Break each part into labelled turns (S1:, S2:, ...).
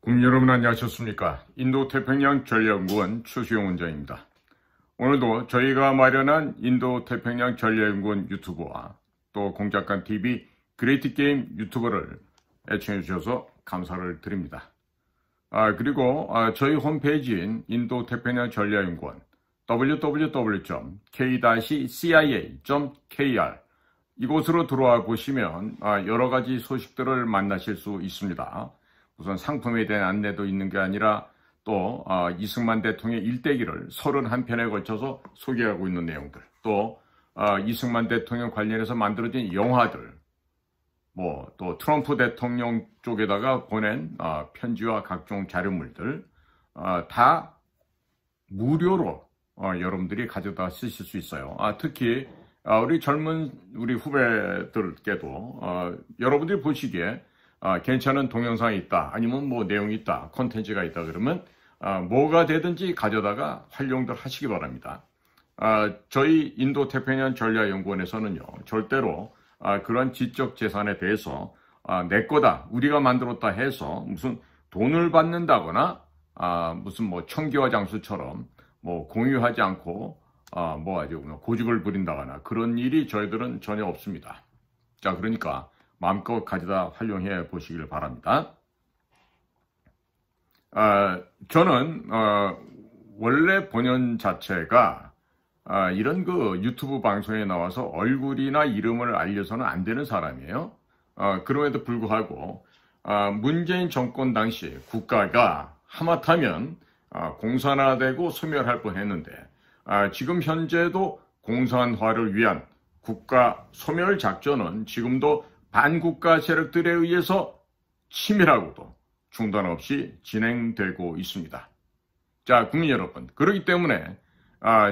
S1: 국민 여러분 안녕하셨습니까? 인도태평양 전략연구원 추수용 원장입니다. 오늘도 저희가 마련한 인도태평양 전략연구원 유튜브와 또 공작관TV 그레이트게임 유튜버를 애청해 주셔서 감사를 드립니다. 그리고 저희 홈페이지인 인도태평양 전략연구원 www.k-cia.kr 이곳으로 들어와 보시면 여러가지 소식들을 만나실 수 있습니다. 우선 상품에 대한 안내도 있는 게 아니라 또 이승만 대통령의 일대기를 31편에 걸쳐서 소개하고 있는 내용들, 또 이승만 대통령 관련해서 만들어진 영화들, 또 트럼프 대통령 쪽에다가 보낸 편지와 각종 자료물들 다 무료로 여러분들이 가져다 쓰실 수 있어요. 특히 우리 젊은 우리 후배들께도 여러분들이 보시기에 괜찮은 동영상이 있다, 아니면 내용이 있다, 콘텐츠가 있다 그러면 뭐가 되든지 가져다가 활용들 하시기 바랍니다. 저희 인도태평양 전략연구원에서는요, 절대로 그런 지적 재산에 대해서 내 거다, 우리가 만들었다 해서 무슨 돈을 받는다거나 무슨 청기화 장수처럼 공유하지 않고 아주 고집을 부린다거나 그런 일이 저희들은 전혀 없습니다. 자, 그러니까 마음껏 가져다 활용해 보시길 바랍니다. 저는 원래 본연 자체가 이런 유튜브 방송에 나와서 얼굴이나 이름을 알려서는 안 되는 사람이에요. 그럼에도 불구하고 문재인 정권 당시 국가가 하마터면 공산화되고 소멸할 뻔했는데 지금 현재도 공산화를 위한 국가 소멸 작전은 지금도 반국가 세력들에 의해서 치밀하고도 중단 없이 진행되고 있습니다. 자, 국민 여러분, 그렇기 때문에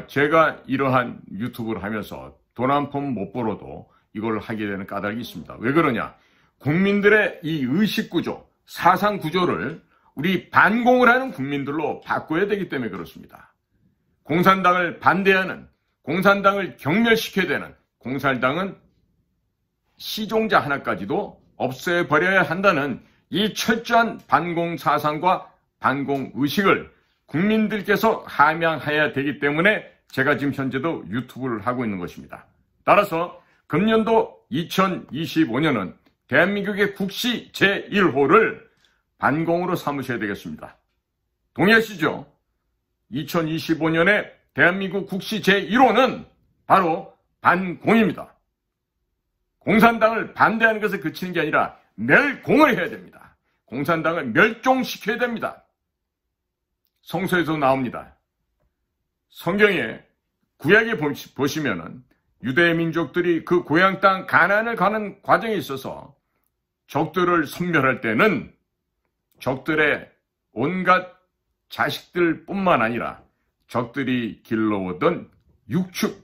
S1: 제가 이러한 유튜브를 하면서 돈 한 푼 못 벌어도 이걸 하게 되는 까닭이 있습니다. 왜 그러냐? 국민들의 이 의식구조, 사상구조를 우리 반공을 하는 국민들로 바꿔야 되기 때문에 그렇습니다. 공산당을 반대하는, 공산당을 경멸시켜야 되는, 공산당은 시종자 하나까지도 없애버려야 한다는 이 철저한 반공 사상과 반공 의식을 국민들께서 함양해야 되기 때문에 제가 지금 현재도 유튜브를 하고 있는 것입니다. 따라서 금년도 2025년은 대한민국의 국시 제1호를 반공으로 삼으셔야 되겠습니다. 동의하시죠? 2025년에 대한민국 국시 제1호는 바로 반공입니다. 공산당을 반대하는 것에 그치는 게 아니라 멸공을 해야 됩니다. 공산당을 멸종시켜야 됩니다. 성서에서 나옵니다. 성경에 구약에 보시면은 유대 민족들이 그 고향 땅 가나안을 가는 과정에 있어서 적들을 섬멸할 때는 적들의 온갖 자식들뿐만 아니라 적들이 길러오던 육축,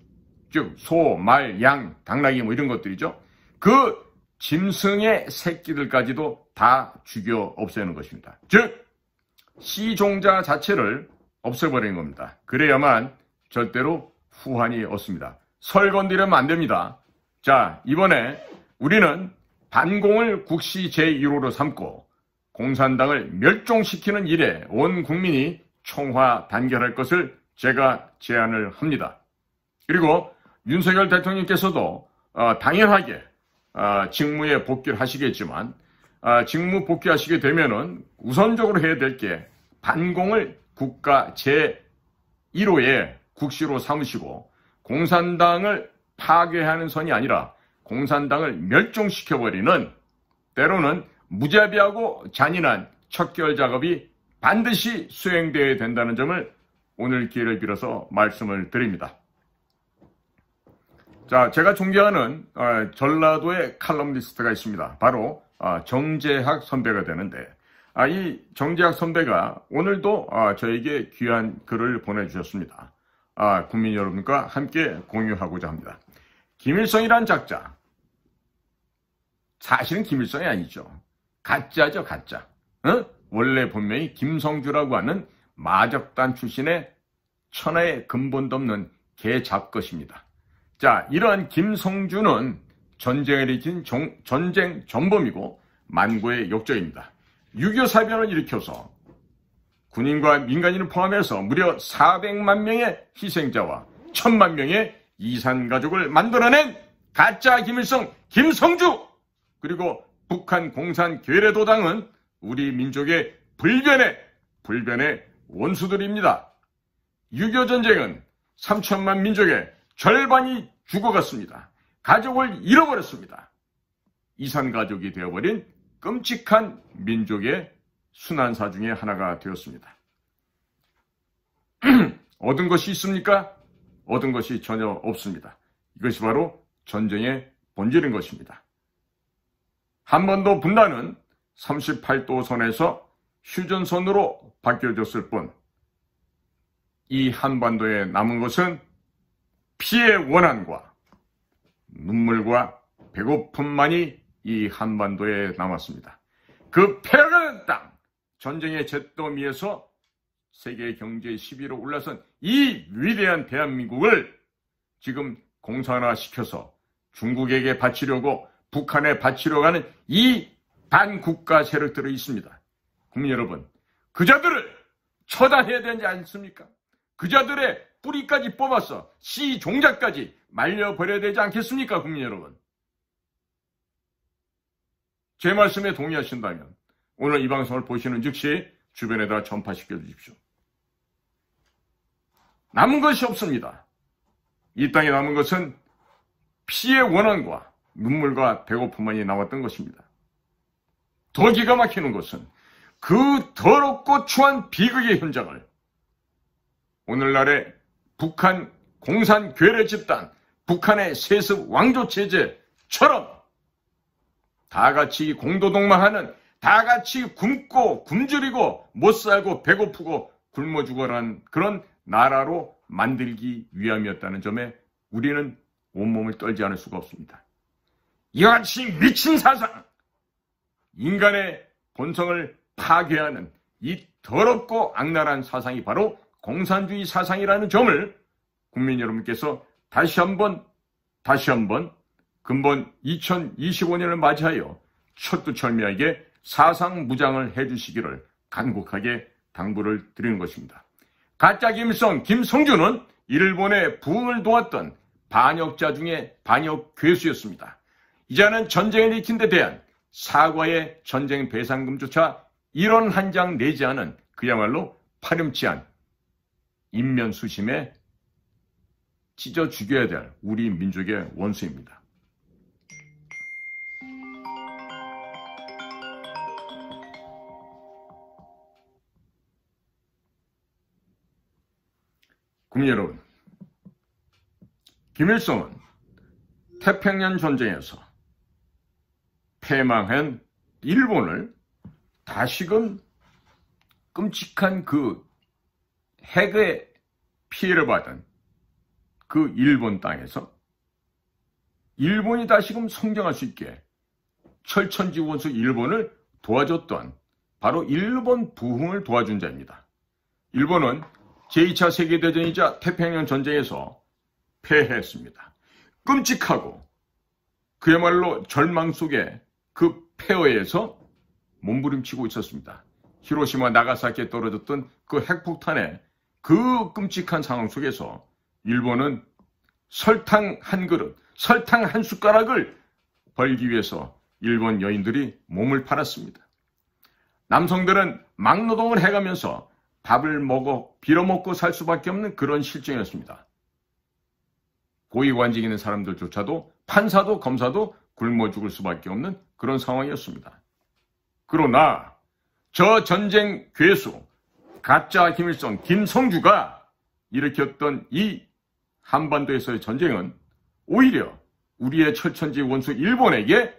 S1: 즉 소, 말, 양, 당나귀 이런 것들이죠. 그 짐승의 새끼들까지도 다 죽여 없애는 것입니다. 즉 시종자 자체를 없애버리는 겁니다. 그래야만 절대로 후환이 없습니다. 설 건드리면 안 됩니다. 자, 이번에 우리는 반공을 국시 제1호로 삼고 공산당을 멸종시키는 일에 온 국민이 총화 단결할 것을 제가 제안을 합니다. 그리고 윤석열 대통령께서도 당연하게 직무에 복귀를 하시겠지만 직무 복귀하시게 되면은 우선적으로 해야 될 게 반공을 국가 제1호의 국시로 삼으시고 공산당을 파괴하는 선이 아니라 공산당을 멸종시켜버리는 때로는 무자비하고 잔인한 척결 작업이 반드시 수행되어야 된다는 점을 오늘 기회를 빌어서 말씀을 드립니다. 자, 제가 존경하는 전라도의 칼럼니스트가 있습니다. 바로 정재학 선배가 되는데 이 정재학 선배가 오늘도 저에게 귀한 글을 보내주셨습니다. 국민 여러분과 함께 공유하고자 합니다. 김일성이란 작자, 사실은 김일성이 아니죠. 가짜죠, 가짜. 원래 본명이 김성주라고 하는 마적단 출신의 천하의 근본도 없는 개잡것입니다. 자, 이러한 김성주는 전쟁을 일으킨 전쟁 전범이고 만고의 역적입니다. 6.25 사변을 일으켜서 군인과 민간인을 포함해서 무려 400만 명의 희생자와 1000만 명의 이산가족을 만들어낸 가짜 김일성, 김성주, 그리고 북한 공산 괴뢰도당은 우리 민족의 불변의 원수들입니다. 6.25 전쟁은 3천만 민족의 절반이 죽어갔습니다. 가족을 잃어버렸습니다. 이산가족이 되어버린 끔찍한 민족의 순환사 중에 하나가 되었습니다. 얻은 것이 있습니까? 얻은 것이 전혀 없습니다. 이것이 바로 전쟁의 본질인 것입니다. 한반도 분단은 38도 선에서 휴전선으로 바뀌어졌을 뿐, 이 한반도에 남은 것은 피의 원한과 눈물과 배고픔만이 이 한반도에 남았습니다. 그 패락하는 땅, 전쟁의 잿더미에서 세계 경제 10위로 올라선 이 위대한 대한민국을 지금 공산화시켜서 중국에게 바치려고, 북한에 바치려고 하는 이 반국가 세력들이 있습니다. 국민 여러분, 그 자들을 처단해야 되지 않습니까? 그 자들의 뿌리까지 뽑아서 씨 종자까지 말려버려야 되지 않겠습니까? 국민 여러분, 제 말씀에 동의하신다면 오늘 이 방송을 보시는 즉시 주변에다 전파시켜 주십시오. 남은 것이 없습니다. 이 땅에 남은 것은 피의 원한과 눈물과 배고픔만이 남았던 것입니다. 더 기가 막히는 것은 그 더럽고 추한 비극의 현장을 오늘날의 북한 공산 괴뢰 집단, 북한의 세습 왕조 체제처럼 다 같이 공도동망하는, 다 같이 굶고 굶주리고 못살고 배고프고 굶어 죽어라는 그런 나라로 만들기 위함이었다는 점에 우리는 온몸을 떨지 않을 수가 없습니다. 이같이 미친 사상, 인간의 본성을 파괴하는 이 더럽고 악랄한 사상이 바로 공산주의 사상이라는 점을 국민 여러분께서 다시 한번 근본 2025년을 맞이하여 철두철미하게 사상무장을 해주시기를 간곡하게 당부를 드리는 것입니다. 가짜 김일성, 김성주는 일본의 부흥을 도왔던 반역자 중에 반역 괴수였습니다. 이제는 전쟁을 일으킨 데 대한 사과의 전쟁 배상금조차 1원 한 장 내지 않은 그야말로 파렴치한 인면수심에 찢어 죽여야 될 우리 민족의 원수입니다. 국민 여러분, 김일성은 태평양 전쟁에서 패망한 일본을 다시금 끔찍한 그 핵의 피해를 받은 그 일본 땅에서 일본이 다시금 성장할 수 있게 철천지 원수 일본을 도와줬던 바로 일본 부흥을 도와준 자입니다. 일본은 제2차 세계대전이자 태평양 전쟁에서 패했습니다. 끔찍하고 그야말로 절망 속에 그 폐허에서 몸부림치고 있었습니다. 히로시마 나가사키에 떨어졌던 그 핵폭탄의 그 끔찍한 상황 속에서 일본은 설탕 한 그릇, 설탕 한 숟가락을 벌기 위해서 일본 여인들이 몸을 팔았습니다. 남성들은 막노동을 해가면서 밥을 먹어 빌어먹고 살 수밖에 없는 그런 실정이었습니다. 고위관직 있는 사람들조차도 판사도 검사도 굶어 죽을 수밖에 없는 그런 상황이었습니다. 그러나 저 전쟁 괴수 가짜 김일성 김성주가 일으켰던 이 한반도에서의 전쟁은 오히려 우리의 철천지 원수 일본에게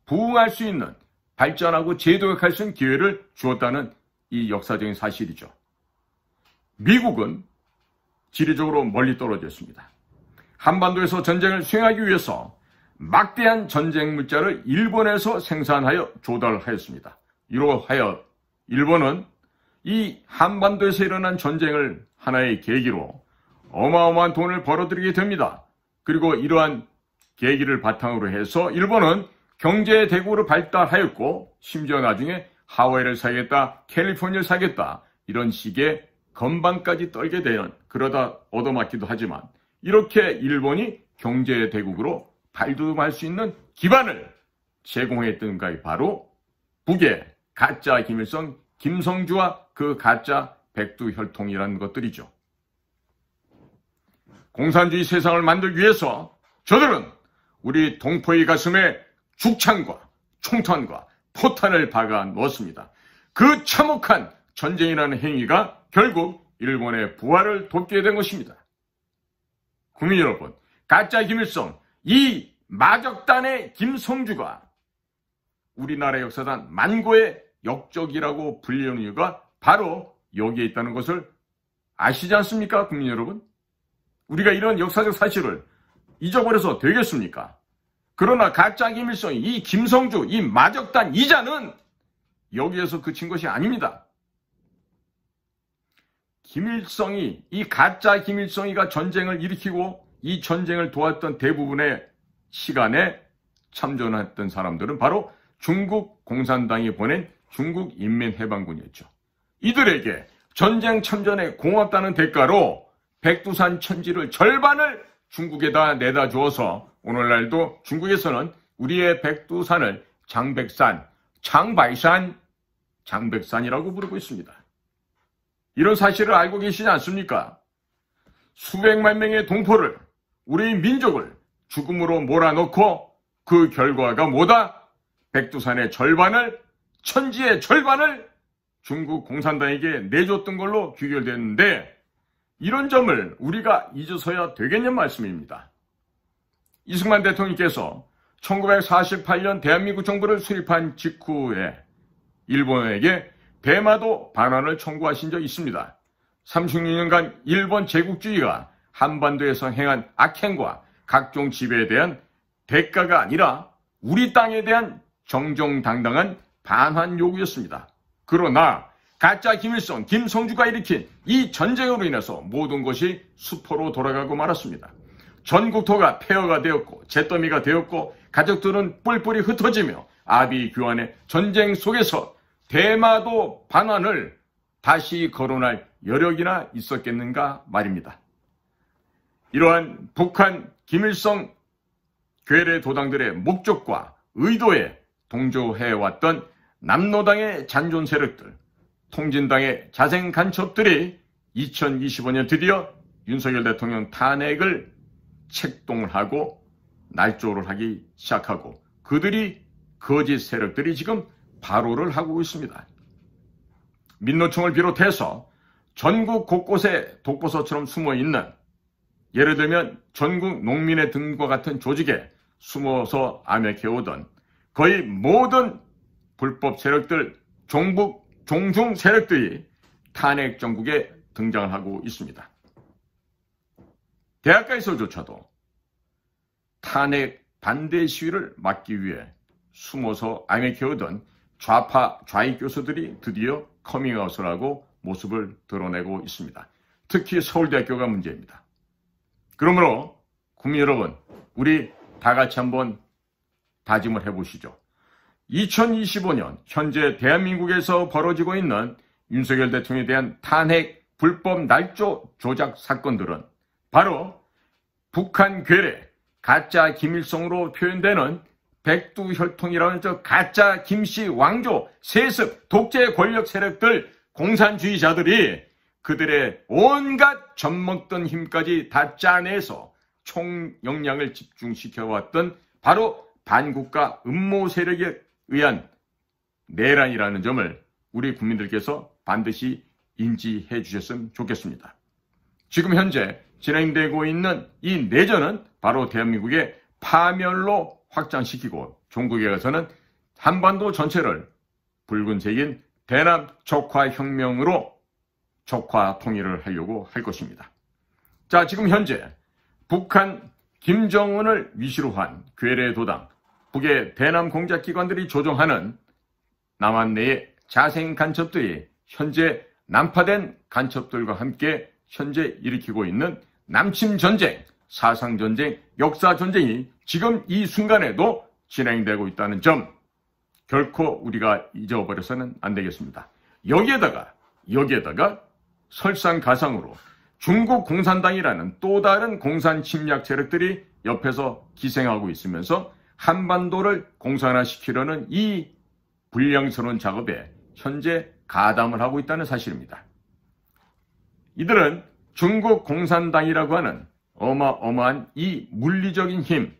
S1: 부흥할 수 있는, 발전하고 재도약할 수 있는 기회를 주었다는 이 역사적인 사실이죠. 미국은 지리적으로 멀리 떨어져 있습니다. 한반도에서 전쟁을 수행하기 위해서 막대한 전쟁 물자를 일본에서 생산하여 조달하였습니다. 이로하여 일본은 이 한반도에서 일어난 전쟁을 하나의 계기로 어마어마한 돈을 벌어들이게 됩니다. 그리고 이러한 계기를 바탕으로 해서 일본은 경제 대국으로 발달하였고 심지어 나중에 하와이를 사겠다, 캘리포니아를 사겠다, 이런 식의 건방까지 떨게 되는, 그러다 얻어맞기도 하지만 이렇게 일본이 경제 대국으로 발돋움할 수 있는 기반을 제공했던 것이 바로 북의 가짜 김일성, 김성주와 그 가짜 백두혈통이라는 것들이죠. 공산주의 세상을 만들기 위해서 저들은 우리 동포의 가슴에 죽창과 총탄과 포탄을 박아 넣었습니다. 그 참혹한 전쟁이라는 행위가 결국 일본의 부활을 돕게 된 것입니다. 국민 여러분, 가짜 김일성, 이 마적단의 김성주가 우리나라 역사상 만고의 역적이라고 불리는 이유가 바로 여기에 있다는 것을 아시지 않습니까, 국민 여러분? 우리가 이런 역사적 사실을 잊어버려서 되겠습니까? 그러나 가짜 김일성이, 이 김성주, 이 마적단 이자는 여기에서 그친 것이 아닙니다. 김일성이, 이 가짜 김일성이가 전쟁을 일으키고 이 전쟁을 도왔던 대부분의 시간에 참전했던 사람들은 바로 중국 공산당이 보낸 중국 인민해방군이었죠. 이들에게 전쟁 참전에 고맙다는 대가로 백두산 천지를 절반을 중국에다 내다 주어서 오늘날도 중국에서는 우리의 백두산을 장백산, 장바이산, 장백산이라고 부르고 있습니다. 이런 사실을 알고 계시지 않습니까? 수백만 명의 동포를, 우리 민족을 죽음으로 몰아넣고 그 결과가 뭐다? 백두산의 절반을, 천지의 절반을 중국 공산당에게 내줬던 걸로 귀결됐는데 이런 점을 우리가 잊어서야 되겠냐는 말씀입니다. 이승만 대통령께서 1948년 대한민국 정부를 수립한 직후에 일본에게 대마도 반환을 청구하신 적이 있습니다. 36년간 일본 제국주의가 한반도에서 행한 악행과 각종 지배에 대한 대가가 아니라 우리 땅에 대한 정정당당한 반환 요구였습니다. 그러나 가짜 김일성, 김성주가 일으킨 이 전쟁으로 인해서 모든 것이 수포로 돌아가고 말았습니다. 전국토가 폐허가 되었고 잿더미가 되었고 가족들은 뿔뿔이 흩어지며 아비규환의 전쟁 속에서 대마도 반환을 다시 거론할 여력이나 있었겠는가 말입니다. 이러한 북한 김일성 괴뢰 도당들의 목적과 의도에 동조해왔던 남로당의 잔존 세력들, 통진당의 자생 간첩들이 2025년 드디어 윤석열 대통령 탄핵을 책동을 하고 날조를 하기 시작하고 그들이 거짓 세력들이 지금 발호를 하고 있습니다. 민노총을 비롯해서 전국 곳곳에 독보서처럼 숨어있는, 예를 들면 전국 농민의 등과 같은 조직에 숨어서 암약해오던 거의 모든 불법 세력들, 종중 세력들이 탄핵 정국에 등장을 하고 있습니다. 대학가에서조차도 탄핵 반대 시위를 막기 위해 숨어서 암약해오던 좌파 좌익 교수들이 드디어 커밍아웃을 하고 모습을 드러내고 있습니다. 특히 서울대학교가 문제입니다. 그러므로 국민 여러분, 우리 다 같이 한번 다짐을 해보시죠. 2025년 현재 대한민국에서 벌어지고 있는 윤석열 대통령에 대한 탄핵 불법 날조 조작 사건들은 바로 북한 괴뢰, 가짜 김일성으로 표현되는 백두혈통이라는 저 가짜 김씨 왕조, 세습, 독재 권력 세력들, 공산주의자들이 그들의 온갖 젖먹던 힘까지 다 짜내서 총역량을 집중시켜왔던 바로 반국가 음모 세력에 의한 내란이라는 점을 우리 국민들께서 반드시 인지해 주셨으면 좋겠습니다. 지금 현재 진행되고 있는 이 내전은 바로 대한민국의 파멸로 확장시키고 종국에 가서는 한반도 전체를 붉은색인 대남 적화혁명으로 적화 통일을 하려고 할 것입니다. 자, 지금 현재 북한 김정은을 위시로 한 괴뢰 도당, 북의 대남 공작기관들이 조종하는 남한 내의 자생 간첩들이 현재 난파된 간첩들과 함께 현재 일으키고 있는 남침전쟁, 사상전쟁, 역사전쟁이 지금 이 순간에도 진행되고 있다는 점, 결코 우리가 잊어버려서는 안 되겠습니다. 여기에다가 설상가상으로 중국 공산당이라는 또 다른 공산 침략 세력들이 옆에서 기생하고 있으면서 한반도를 공산화시키려는 이 불량스러운 작업에 현재 가담을 하고 있다는 사실입니다. 이들은 중국 공산당이라고 하는 어마어마한 이 물리적인 힘,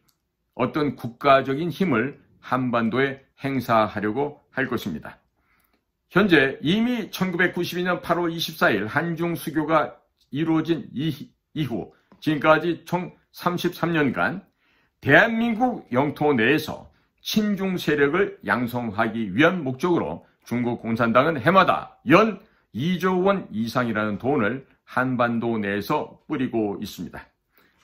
S1: 어떤 국가적인 힘을 한반도에 행사하려고 할 것입니다. 현재 이미 1992년 8월 24일 한중 수교가 이루어진 이후 지금까지 총 33년간 대한민국 영토 내에서 친중 세력을 양성하기 위한 목적으로 중국 공산당은 해마다 연 2조 원 이상이라는 돈을 한반도 내에서 뿌리고 있습니다.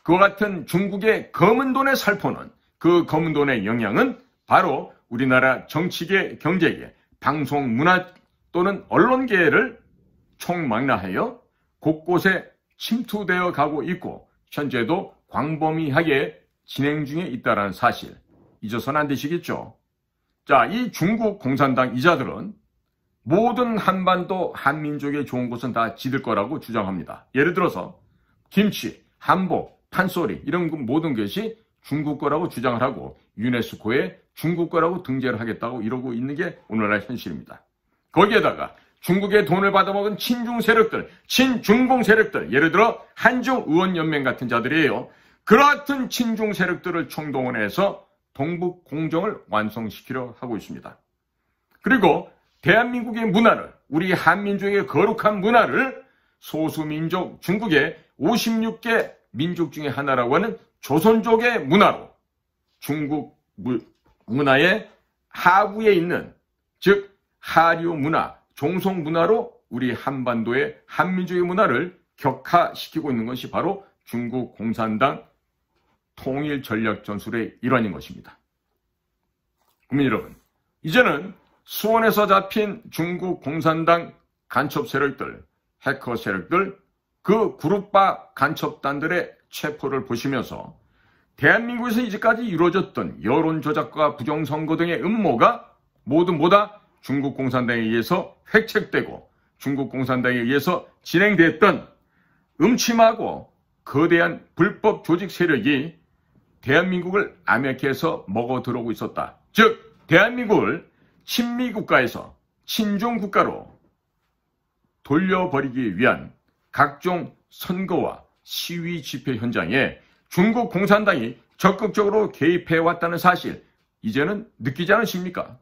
S1: 그와 같은 중국의 검은 돈의 살포는, 그 검은 돈의 영향은 바로 우리나라 정치계, 경제계, 방송, 문화 또는 언론계를 총망라하여 곳곳에 침투되어 가고 있고 현재도 광범위하게 진행 중에 있다는 사실 잊어서는 안 되시겠죠. 자, 이 중국 공산당 이자들은 모든 한반도 한민족의 좋은 것은 다 지들 거라고 주장합니다. 예를 들어서 김치, 한복, 판소리 이런 모든 것이 중국 거라고 주장을 하고 유네스코에 중국 거라고 등재를 하겠다고 이러고 있는 게 오늘날 현실입니다. 거기에다가 중국의 돈을 받아먹은 친중 세력들, 친중공 세력들, 예를 들어 한중의원연맹 같은 자들이에요. 그같은 친중 세력들을 총동원해서 동북 공정을 완성시키려 하고 있습니다. 그리고 대한민국의 문화를, 우리 한민족의 거룩한 문화를 소수민족 중국의 56개 민족 중에 하나라고 하는 조선족의 문화로 중국 문화의 하부에 있는, 즉 하류 문화, 종속 문화로 우리 한반도의 한민족의 문화를 격화시키고 있는 것이 바로 중국 공산당 통일 전략 전술의 일환인 것입니다. 국민 여러분, 이제는 수원에서 잡힌 중국 공산당 간첩 세력들, 해커 세력들, 그 그룹바 간첩단들의 체포를 보시면서 대한민국에서 이제까지 이루어졌던 여론 조작과 부정선거 등의 음모가 모두 뭐다? 중국 공산당에 의해서 획책되고 중국 공산당에 의해서 진행됐던 음침하고 거대한 불법 조직 세력이 대한민국을 암약해서 먹어 들어오고 있었다. 즉 대한민국을 친미국가에서 친중국가로 돌려버리기 위한 각종 선거와 시위 집회 현장에 중국 공산당이 적극적으로 개입해왔다는 사실 이제는 느끼지 않으십니까?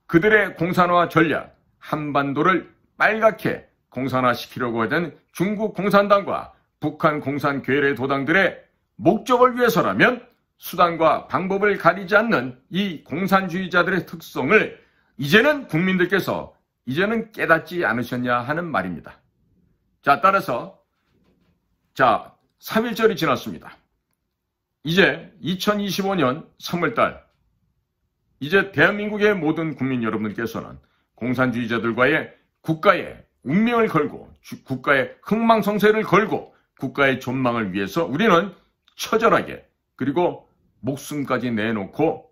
S1: 그들의 공산화 전략, 한반도를 빨갛게 공산화시키려고 하던 중국 공산당과 북한 공산 괴뢰 도당들의 목적을 위해서라면 수단과 방법을 가리지 않는 이 공산주의자들의 특성을 이제는 국민들께서 이제는 깨닫지 않으셨냐 하는 말입니다. 자, 따라서 3.1절이 지났습니다. 이제 2025년 3월달 이제 대한민국의 모든 국민 여러분들께서는 공산주의자들과의 국가의 운명을 걸고 국가의 흥망성쇠를 걸고 국가의 존망을 위해서 우리는 처절하게 그리고 목숨까지 내놓고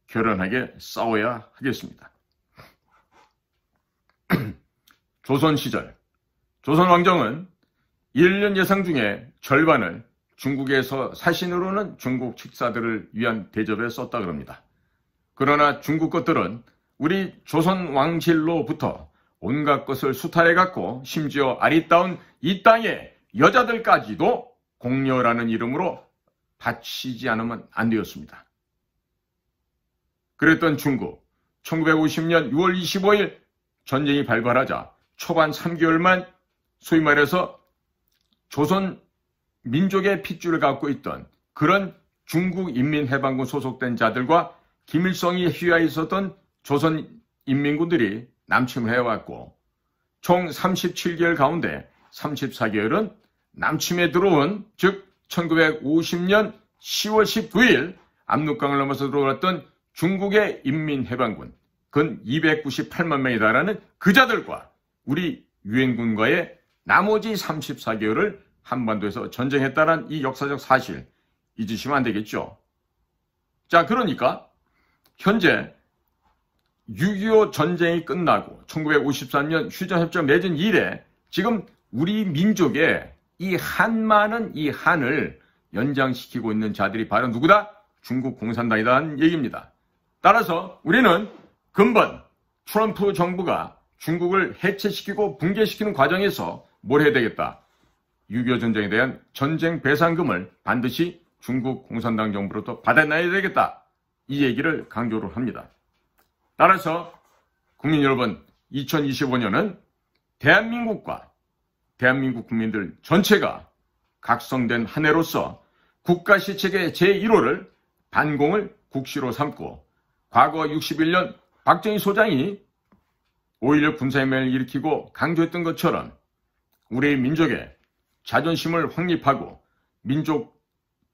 S1: 결연하게 싸워야 하겠습니다. 조선 시절 조선 왕정은 1년 예상 중에 절반을 중국에서 사신으로는 중국 식사들을 위한 대접에 썼다 그럽니다. 그러나 중국 것들은 우리 조선 왕실로부터 온갖 것을 수탈해갖고 심지어 아리따운 이 땅의 여자들까지도 공녀라는 이름으로 바치지 않으면 안 되었습니다. 그랬던 중국, 1950년 6월 25일 전쟁이 발발하자 초반 3개월만 소위 말해서 조선 민족의 핏줄을 갖고 있던 그런 중국 인민해방군 소속된 자들과 김일성이 휘하에 있었던 조선 인민군들이 남침을 해왔고 총 37개월 가운데 34개월은 남침에 들어온 즉 1950년 10월 19일 압록강을 넘어서 들어왔던 중국의 인민해방군 근 298만 명에 달하는 그자들과 우리 유엔군과의 나머지 34개월을 한반도에서 전쟁했다는 이 역사적 사실 잊으시면 안 되겠죠. 자, 그러니까 현재 6.25 전쟁이 끝나고 1953년 휴전협정 맺은 이래 지금 우리 민족의 이 한많은 이 한을 연장시키고 있는 자들이 바로 누구다? 중국 공산당이라는 얘기입니다. 따라서 우리는 근본 트럼프 정부가 중국을 해체시키고 붕괴시키는 과정에서 뭘 해야 되겠다? 6.25 전쟁에 대한 전쟁 배상금을 반드시 중국 공산당 정부로부터 받아내야 되겠다. 이 얘기를 강조를 합니다. 따라서 국민 여러분, 2025년은 대한민국과 대한민국 국민들 전체가 각성된 한 해로서 국가시책의 제1호를 반공을 국시로 삼고 과거 61년 박정희 소장이 5.16 군사혁명을 일으키고 강조했던 것처럼 우리 민족의 자존심을 확립하고 민족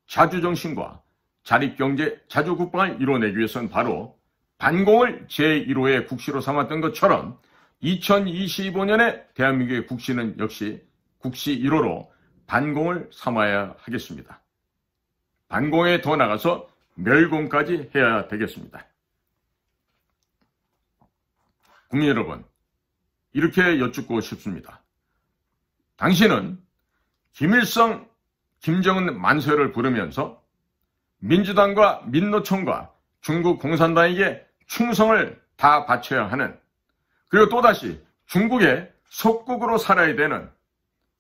S1: 자주정신과 자립경제 자주국방을 이뤄내기 위해서는 바로 반공을 제1호의 국시로 삼았던 것처럼 2025년에 대한민국의 국시는 역시 국시 1호로 반공을 삼아야 하겠습니다. 반공에 더 나가서 멸공까지 해야 되겠습니다. 국민 여러분, 이렇게 여쭙고 싶습니다. 당신은 김일성, 김정은 만세를 부르면서 민주당과 민노총과 중국 공산당에게 충성을 다 바쳐야 하는, 그리고 또다시 중국의 속국으로 살아야 되는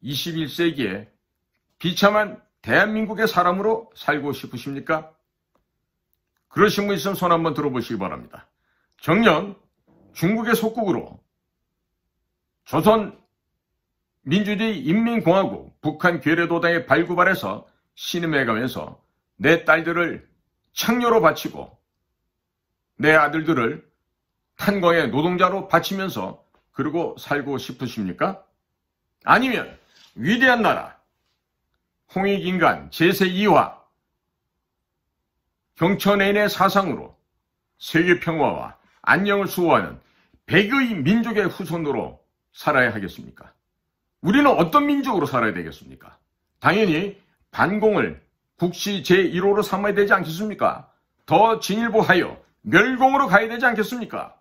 S1: 21세기에 비참한 대한민국의 사람으로 살고 싶으십니까? 그러신 분 있으면 손 한번 들어보시기 바랍니다. 정녕 중국의 속국으로 조선 민주주의 인민공화국 북한 괴뢰도당의 발구발에서 신음해가면서 내 딸들을 창녀로 바치고 내 아들들을 탄광의 노동자로 바치면서 그러고 살고 싶으십니까? 아니면 위대한 나라, 홍익인간 제2화, 경천애인의 사상으로 세계평화와 안녕을 수호하는 백의 민족의 후손으로 살아야 하겠습니까? 우리는 어떤 민족으로 살아야 되겠습니까? 당연히 반공을 국시 제1호로 삼아야 되지 않겠습니까? 더 진일보하여 멸공으로 가야 되지 않겠습니까?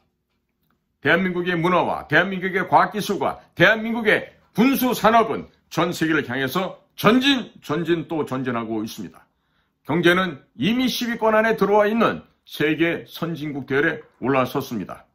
S1: 대한민국의 문화와 대한민국의 과학기술과 대한민국의 군수산업은 전 세계를 향해서 전진 또 전진하고 있습니다. 경제는 이미 10위권 안에 들어와 있는 세계 선진국 대열에 올라섰습니다.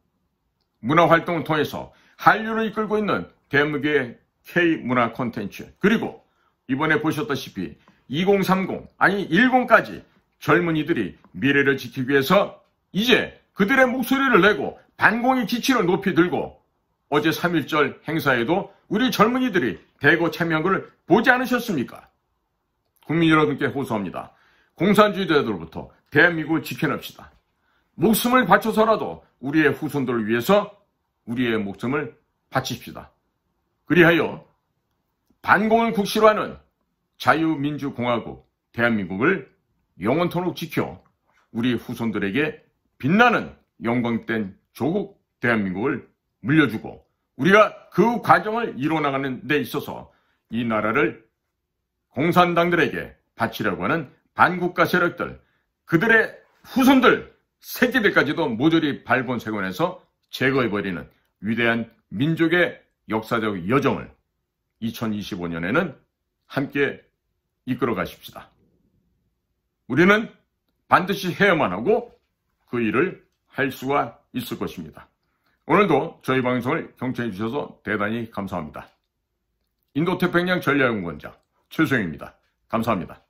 S1: 문화활동을 통해서 한류를 이끌고 있는 대한민국의 K문화 콘텐츠, 그리고 이번에 보셨다시피 2030, 아니 10까지 젊은이들이 미래를 지키기 위해서 이제 그들의 목소리를 내고 반공의 기치를 높이 들고 어제 3.1절 행사에도 우리 젊은이들이 대거 참여한 것을 보지 않으셨습니까? 국민 여러분께 호소합니다. 공산주의자들로부터 대한민국을 지켜냅시다. 목숨을 바쳐서라도 우리의 후손들을 위해서 우리의 목숨을 바칩시다. 그리하여 반공을 국시로 하는 자유민주공화국 대한민국을 영원토록 지켜 우리 후손들에게 빛나는 영광된 조국 대한민국을 물려주고 우리가 그 과정을 이뤄나가는 데 있어서 이 나라를 공산당들에게 바치려고 하는 반국가 세력들, 그들의 후손들, 새끼들까지도 모조리 발본색원해서 제거해버리는 위대한 민족의 역사적 여정을 2025년에는 함께 이끌어 가십시다. 우리는 반드시 해야만 하고 그 일을 할 수가 있을 것입니다. 오늘도 저희 방송을 경청해 주셔서 대단히 감사합니다. 인도태평양 전략연구원장 최소영입니다. 감사합니다.